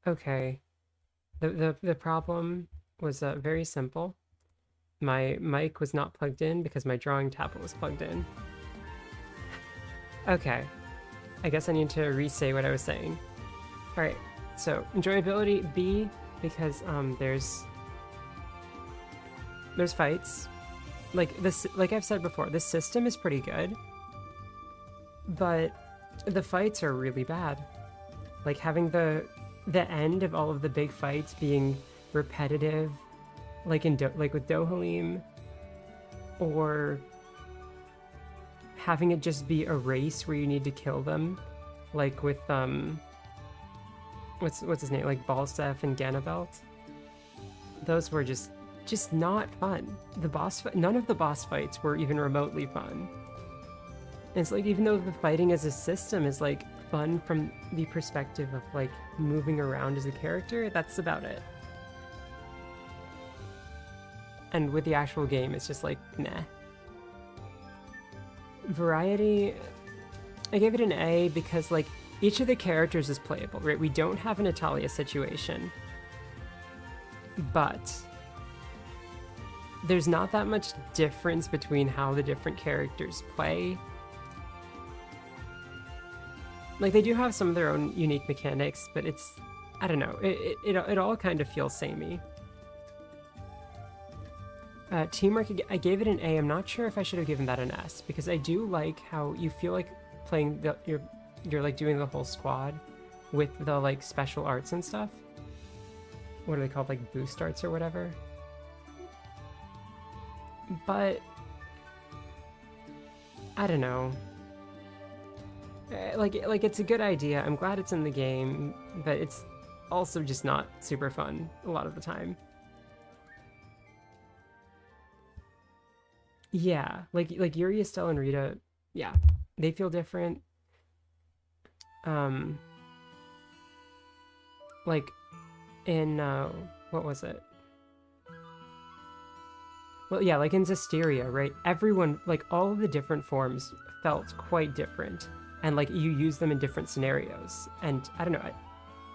Okay. The problem was very simple. My mic was not plugged in because my drawing tablet was plugged in. Okay. I guess I need to re-say what I was saying. All right. So enjoyability B because there's fights. Like this, like I've said before, this system is pretty good, but the fights are really bad. Like having the end of all of the big fights being repetitive, like with Dohalim, or having it just be a race where you need to kill them, like with what's his name, like Balsteph and Ganabelt. Those were just not fun. None of the boss fights were even remotely fun. And it's like even though the fighting as a system is like fun from the perspective of like moving around as a character, that's about it. And with the actual game, it's just like nah. Variety, I gave it an A because like each of the characters is playable, right? We don't have an Italia situation, but there's not that much difference between how the different characters play. Like they do have some of their own unique mechanics, but it's, I don't know, it all kind of feels samey. Teamwork, I gave it an A. I'm not sure if I should have given that an S because I do like how you feel like playing you're like doing the whole squad with the like special arts and stuff. What are they called, like boost arts or whatever? But I don't know. Like it's a good idea. I'm glad it's in the game, but it's also just not super fun a lot of the time. Yeah, like Yuri, Estelle, and Rita, yeah, they feel different. Um, like in what was it? Well, yeah, like in Zestiria, right? Everyone, like all of the different forms felt quite different, and like you use them in different scenarios. And I don't know,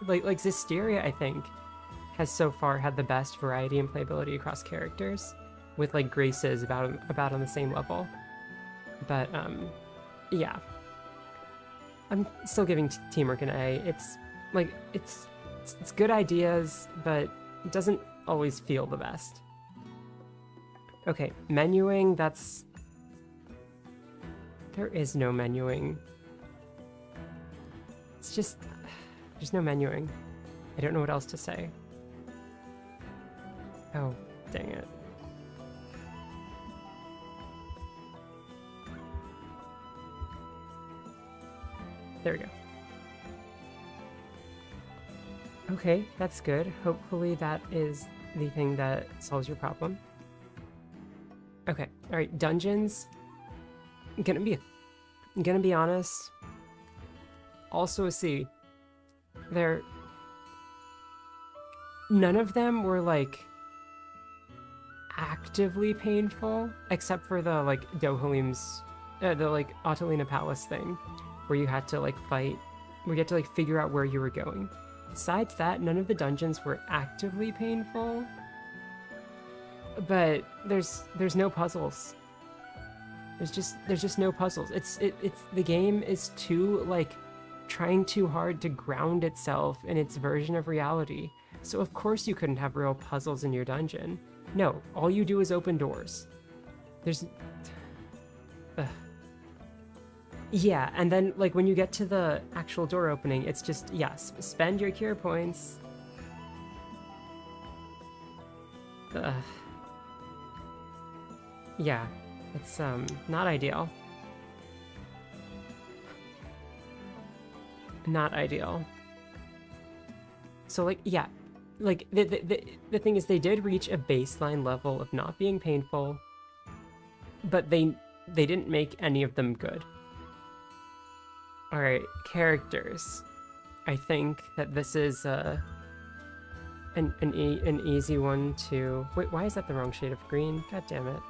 like Zestiria, I think has so far had the best variety and playability across characters, with like Grace's about on the same level. But yeah, I'm still giving Teamwork an A. It's like it's good ideas, but it doesn't always feel the best. Okay, menuing, that's... There is no menuing. It's just... There's no menuing. I don't know what else to say. Oh, dang it. There we go. Okay, that's good. Hopefully that is the thing that solves your problem. Okay, alright, dungeons. I'm gonna be honest. Also a C. They're... None of them were, like, actively painful, except for the, like, Dohalim's... the, like, Ottolina Palace thing, where you had to, like, fight... Where you had to, like, figure out where you were going. Besides that, none of the dungeons were actively painful. But there's no puzzles. There's just no puzzles. It's the game is too like trying too hard to ground itself in its version of reality. So of course you couldn't have real puzzles in your dungeon. No, all you do is open doors. There's yeah, and then like when you get to the actual door opening, it's just yes, spend your cure points. Yeah, it's not ideal. Not ideal. So like yeah, like the thing is they did reach a baseline level of not being painful, but they didn't make any of them good. All right, characters. I think that this is an easy one to... Wait, why is that the wrong shade of green? God damn it.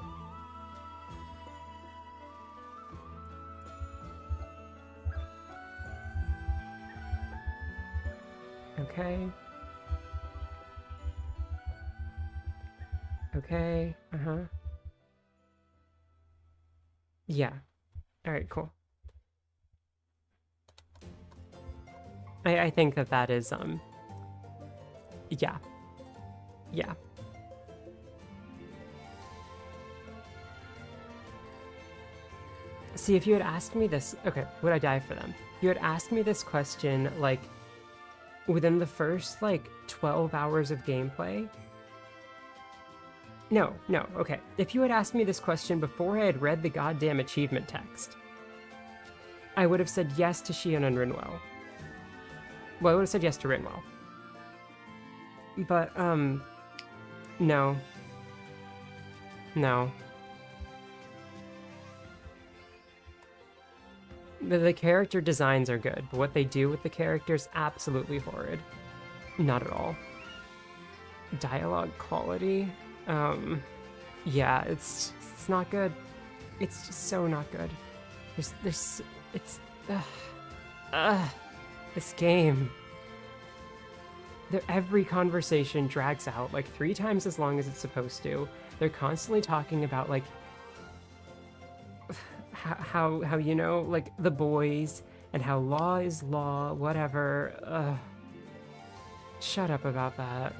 Okay. okay. Uh-huh. Yeah. All right, cool. I think that that is, yeah. Yeah. See, if you had asked me this, okay, would I die for them? You had asked me this question, like, within the first, like, 12 hours of gameplay. No, no, okay. If you had asked me this question before I had read the goddamn achievement text, I would have said yes to Shion and Rinwell. Well, I would have said yes to Rinwell. But, no. No. The character designs are good, but what they do with the characters, absolutely horrid. Not at all. Dialogue quality? Yeah, it's not good. It's just so not good. This game. Every conversation drags out like 3 times as long as it's supposed to. They're constantly talking about like how you know, like the boys and how law is law, whatever. Shut up about that.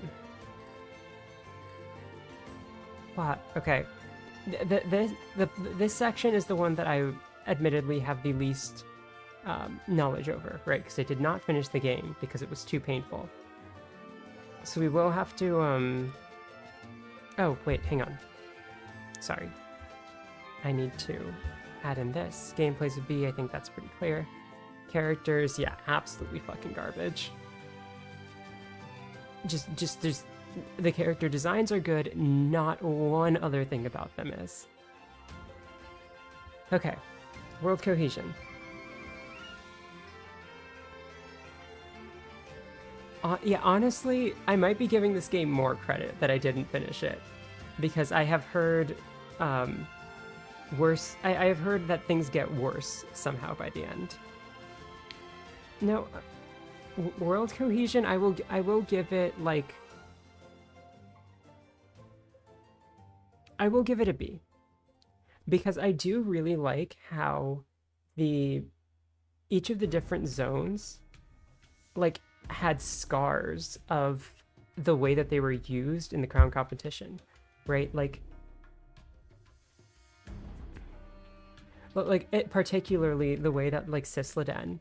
What? Okay. This section is the one that I admittedly have the least knowledge over, right? Because I did not finish the game because it was too painful. So we will have to, oh, wait, hang on. Sorry. I need to add in this. Gameplays with B, I think that's pretty clear. Characters, yeah, absolutely fucking garbage. There's... The character designs are good, not one other thing about them is. Okay. World cohesion. Yeah, honestly, I might be giving this game more credit that I didn't finish it. Because I have heard, worse... I have heard that things get worse somehow by the end. No, world cohesion, I will give it, like... I will give it a B. Because I do really like how each of the different zones, like, had scars of the way that they were used in the crown competition, right? Like particularly the way that like Cisladen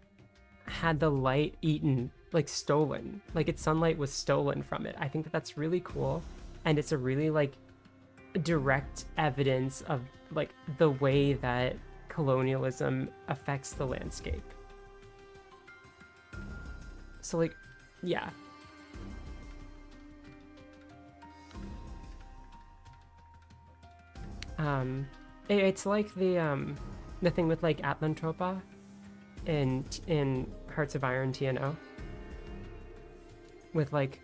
had the light eaten, like stolen, like its sunlight was stolen from it. I think that that's really cool, and it's a really like direct evidence of like the way that colonialism affects the landscape. So like, yeah. It's like the thing with like Atlantropa in Hearts of Iron TNO. With like,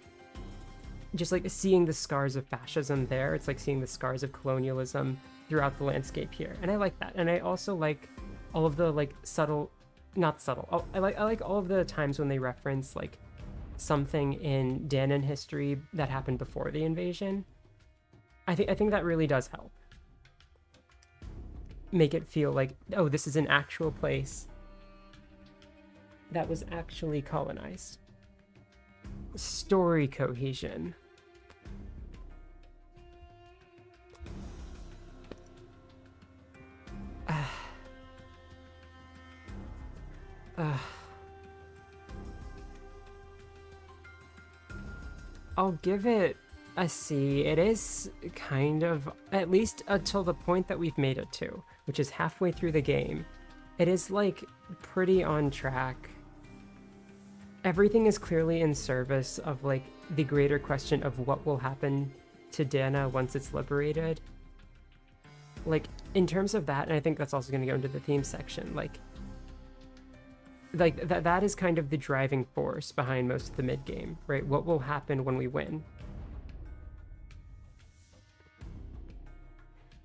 just like seeing the scars of fascism there. It's like seeing the scars of colonialism throughout the landscape here. And I like that. And I also like all of the like subtle, not subtle. I like all of the times when they reference like something in Danan history that happened before the invasion. I think that really does help. Make it feel like, oh, this is an actual place that was actually colonized. Story cohesion. I'll give it a C. It is kind of, at least until the point that we've made it to, which is halfway through the game. It is like pretty on track. Everything is clearly in service of like the greater question of what will happen to Dana once it's liberated. Like in terms of that, and I think that's also going to go into the theme section, like that is kind of the driving force behind most of the mid game, right? What will happen when we win?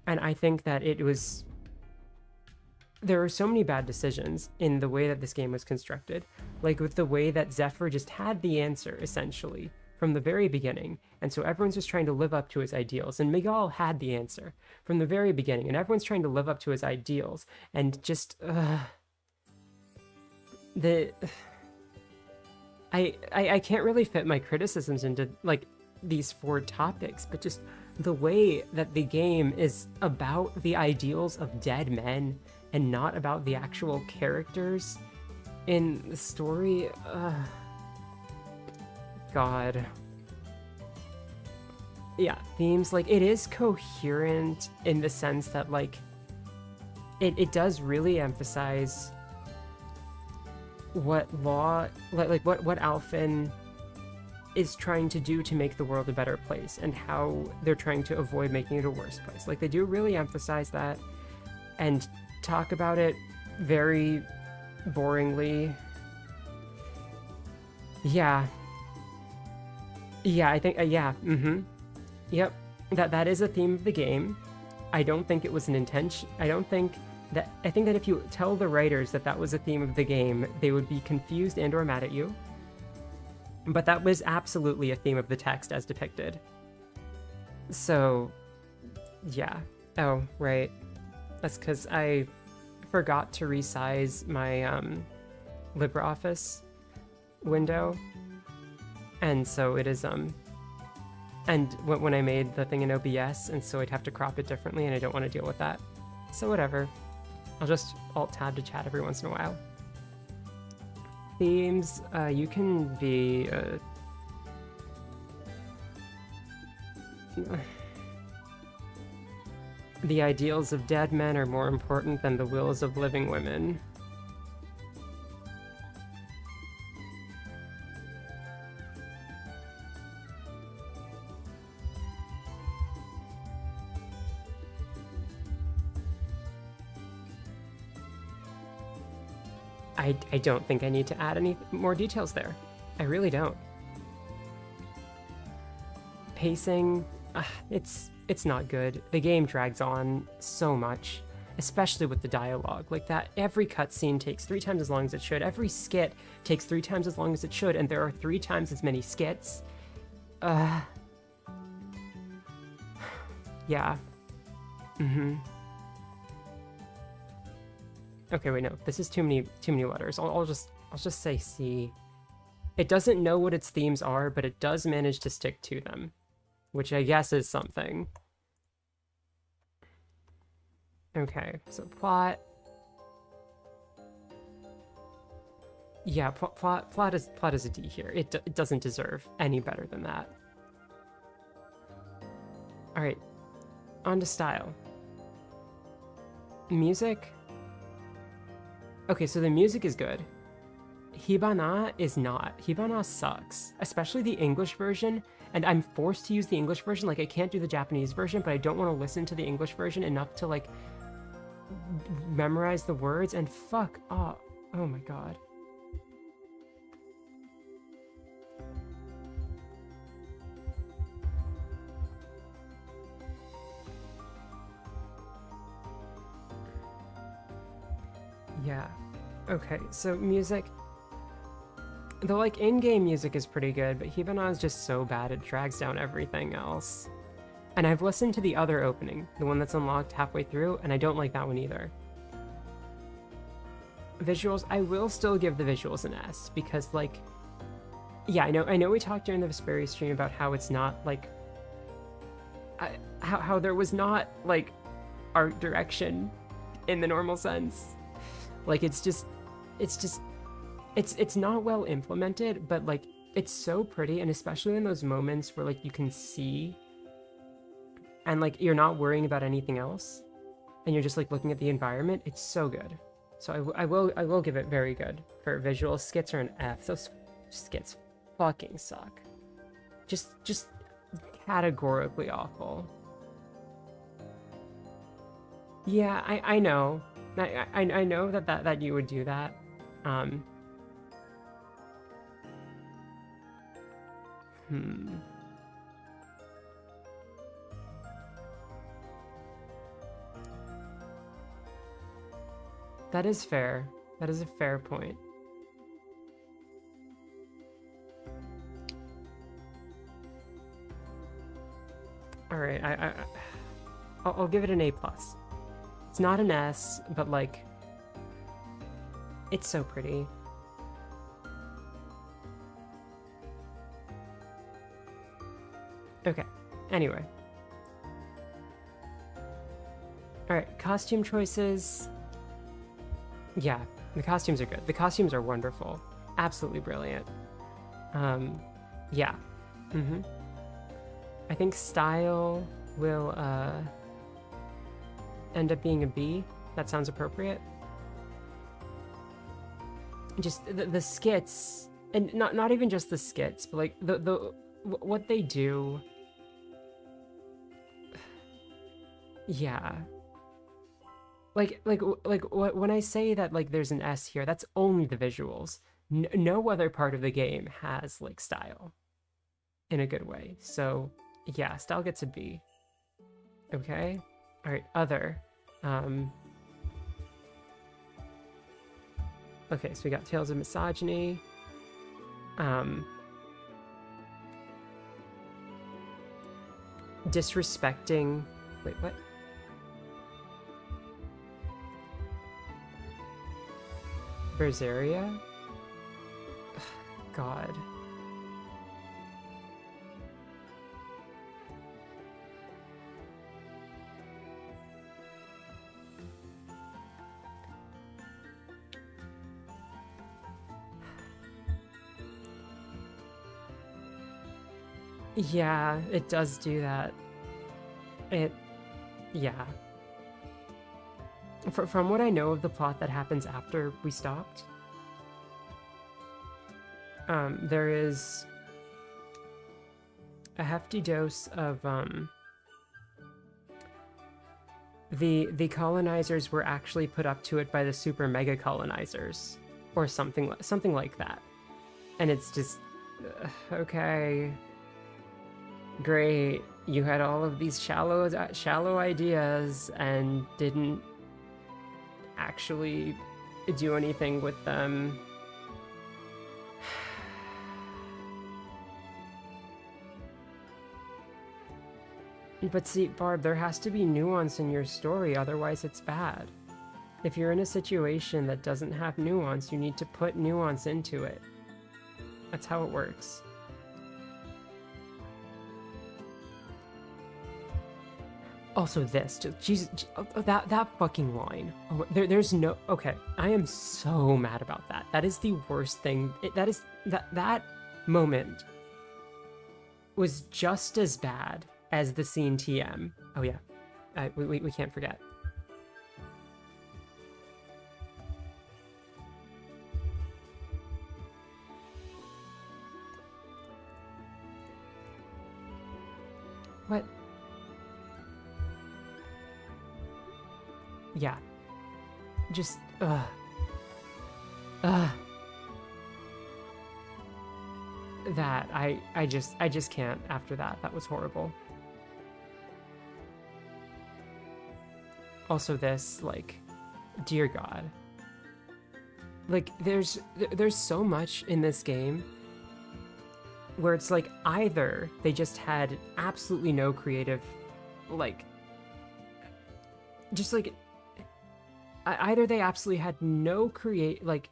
And I think that there were so many bad decisions in the way that this game was constructed. Like with the way that Zephyr just had the answer, essentially, from the very beginning. And so everyone's just trying to live up to his ideals. And Miguel had the answer from the very beginning. And everyone's trying to live up to his ideals. And just, I can't really fit my criticisms into, like, these 4 topics, but just the way that the game is about the ideals of dead men and not about the actual characters in the story. God. Yeah, themes, like, it is coherent in the sense that, like, it does really emphasize what Law, like what Alphen is trying to do to make the world a better place, and how they're trying to avoid making it a worse place. Like, they do really emphasize that and talk about it very boringly. Yeah. Yeah, I think, yeah, Yep, that is a theme of the game. I don't think it was an intention. I think that if you tell the writers that that was a theme of the game, they would be confused and or mad at you. But that was absolutely a theme of the text as depicted. So, yeah. Oh, right. That's because I forgot to resize my LibreOffice window. And so it is, and when I made the thing in OBS, and so I'd have to crop it differently, and I don't want to deal with that. So whatever. I'll just Alt-Tab to chat every once in a while. Themes, you can be, the ideals of dead men are more important than the wills of living women. I don't think I need to add any more details there. I really don't. Pacing, it's not good. The game drags on so much, especially with the dialogue. Like that, every cutscene takes 3 times as long as it should. Every skit takes 3 times as long as it should, and there are 3 times as many skits. Yeah. Okay, wait, no. This is too many letters. I'll just say C. It doesn't know what its themes are, but it does manage to stick to them, which I guess is something. Okay, so plot. Yeah, plot is a D here. It doesn't deserve any better than that. All right, on to style. Music. Okay, so the music is good. Hibana is not. Hibana sucks, especially the English version, and I'm forced to use the English version. Like, I can't do the Japanese version, but I don't want to listen to the English version enough to, like, memorize the words, and fuck off. Oh my god. Yeah. Okay, so music. The, like, in-game music is pretty good, but Hibana is just so bad it drags down everything else. And I've listened to the other opening, the one that's unlocked halfway through, and I don't like that one either. Visuals, I will still give the visuals an S, because, like, yeah, I know we talked during the Vesperi stream about how it's not, like, how there was not, like, art direction in the normal sense. Like, it's not well implemented, but, like, it's so pretty, and especially in those moments where, like, you can see and, like, you're not worrying about anything else, and you're just, like, looking at the environment. It's so good. So I will give it very good for visuals. Skits are an F. Those skits fucking suck. Just categorically awful. Yeah, I know. I know that you would do that. That is fair. That is a fair point. All right, I'll give it an A plus. It's not an S, but like, it's so pretty. Okay, anyway. Alright, costume choices. Yeah, the costumes are good. The costumes are wonderful. Absolutely brilliant. Yeah. I think style will end up being a B. That sounds appropriate. Just the skits, and not even just the skits, but like the what they do. Yeah. Like when I say that like there's an S here, that's only the visuals. No other part of the game has like style in a good way. So yeah, style gets a B. Okay. All right. Other. Okay, so we got Tales of Misogyny. Disrespecting. Wait, what? Berseria? God. Yeah, it does do that. Yeah. From what I know of the plot that happens after we stopped, there is a hefty dose of, the colonizers were actually put up to it by the super mega colonizers, or something like that. And it's just, okay, great. You had all of these shallow ideas and didn't actually do anything with them. But see, Barb, there has to be nuance in your story, otherwise it's bad. If you're in a situation that doesn't have nuance, you need to put nuance into it. That's how it works. Also this, Jesus, that fucking line. Oh, there's no, okay, I am so mad about that. That is the worst thing. That moment was just as bad as the scene TM. Oh yeah, we can't forget. What? Yeah. Just, that, I just can't after that. That was horrible. Also this, like, dear God. Like, there's so much in this game where it's like either they just had absolutely no creative, like, just like, either they absolutely had no what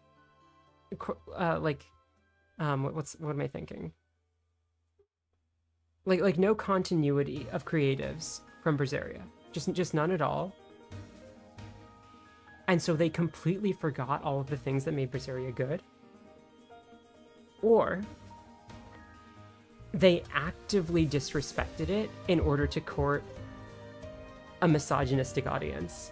am I thinking? Like no continuity of creatives from Berseria. Just none at all. And so they completely forgot all of the things that made Berseria good. Or they actively disrespected it in order to court a misogynistic audience.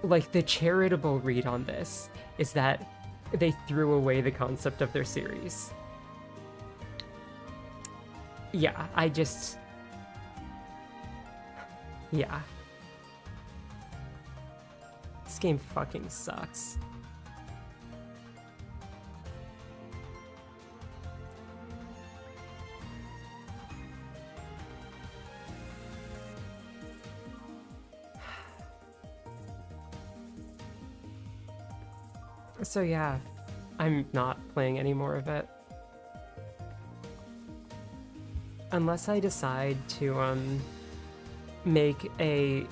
Like, the charitable read on this is that they threw away the concept of their series. Yeah, yeah. This game fucking sucks. So yeah, I'm not playing any more of it. unless I decide to make a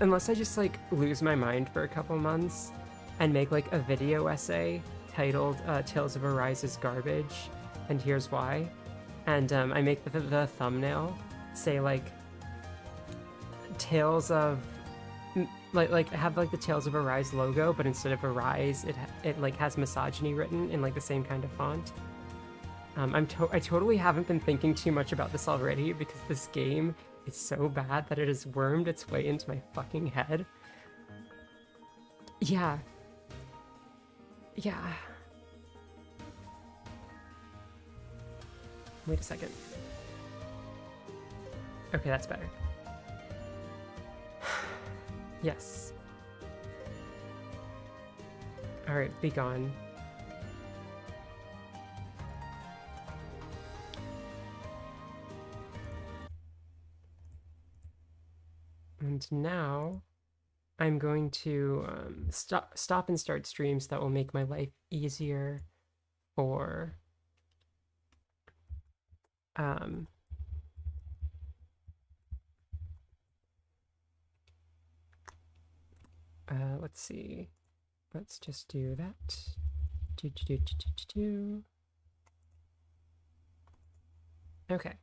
unless I just like lose my mind for a couple months and make like a video essay titled Tales of Arise is Garbage and Here's Why, and I make the thumbnail say like Tales of like have like the Tales of Arise logo, but instead of Arise it like has misogyny written in like the same kind of font. I totally haven't been thinking too much about this already because this game is so bad that it has wormed its way into my fucking head. Yeah. Yeah. Wait a second. Okay, that's better. Yes. Alright, be gone. And now I'm going to stop and start streams that will make my life easier for let's see. Let's just do that. Okay.